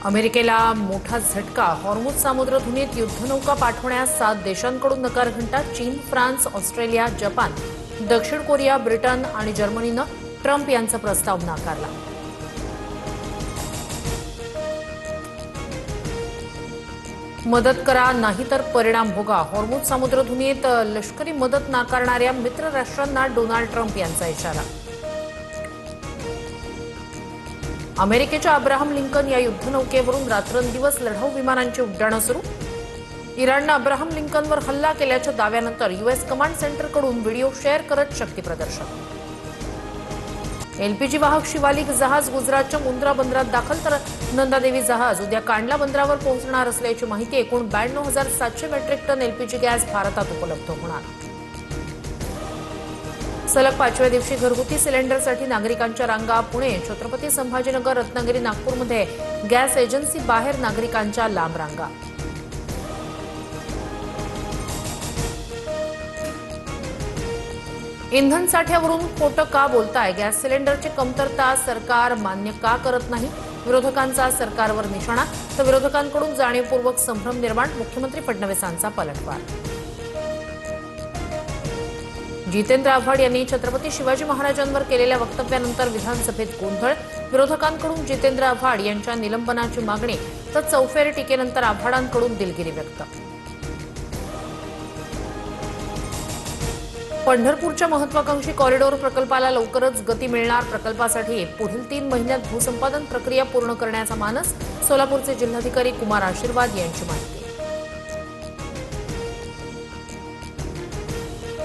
अमेरिकेला मोठा झटका। हॉर्मुझ सामुद्रधुनीत युद्धनौका पाठवण्यास 7 देशांकडून नकार घंटा। चीन, फ्रान्स, ऑस्ट्रेलिया, जपान, दक्षिण कोरिया, ब्रिटन आणि जर्मनीनं ट्रम्प यांचा प्रस्ताव नाकारला। मदत करा नाहीतर परिणाम भोगा। हॉर्मुझ सामुद्रधुनीत लष्करी मदत नाकारणाऱ्या मित्र राष्ट्रांना डोनाल्ड ट्रम्प यांचा इशारा। अमेरिकेच्या अब्राहम लिंकन या युद्धनौकेवरून रात्रंदिवस लढाऊ विमानांची उड्डाणं सुरू। इराणनं अब्राहम लिंकनवर हल्ला केल्याच्या दाव्यानंतर यूएस कमांड सेंटरकडून व्हिडिओ शेअर करत शक्ती प्रदर्शन। एलपीजी वाहक शिवालिक जहाज गुजरातच्या मुंद्रा बंदरात दाखल, तर नंदादेवी जहाज उद्या कांडला बंदरावर पोहोचणार असल्याची माहिती। एकूण 92,700 मेट्रिक टन एलपीजी गॅस भारतात उपलब्ध होणार। सलग 5व्या दिवशी घरगुती सिलेंडरसाठी नागरिकांच्या रांगा। पुणे, छत्रपती संभाजीनगर, रत्नागिरी, नागपूरमध्ये गॅस एजन्सी बाहेर नागरिकांच्या लांब रांगा। इंधन साठ्यावरून खोटं का बोलताय? गॅस सिलेंडरची कमतरता सरकार मान्य का करत नाही? विरोधकांचा सरकारवर निशाणा, तर विरोधकांकडून जाणीवपूर्वक संभ्रम निर्माण। मुख्यमंत्री फडणवीसांचा पलटवार। जितेंद्र आव्हाड यांनी छत्रपती शिवाजी महाराजांवर केलेल्या वक्तव्यानंतर विधानसभेत गोंधळ। विरोधकांकडून जितेंद्र आव्हाड यांच्या निलंबनाची मागणी, तर चौफेर टीकेनंतर आव्हाडांकडून दिलगिरी व्यक्त। पंढरपूरच्या महत्वाकांक्षी कॉरिडॉर प्रकल्पाला लवकरच गती मिळणार। प्रकल्पासाठी पुढील 3 महिन्यात भूसंपादन प्रक्रिया पूर्ण करण्याचा मानस। सोलापूरचे जिल्हाधिकारी कुमार आशीर्वाद यांची माहिती।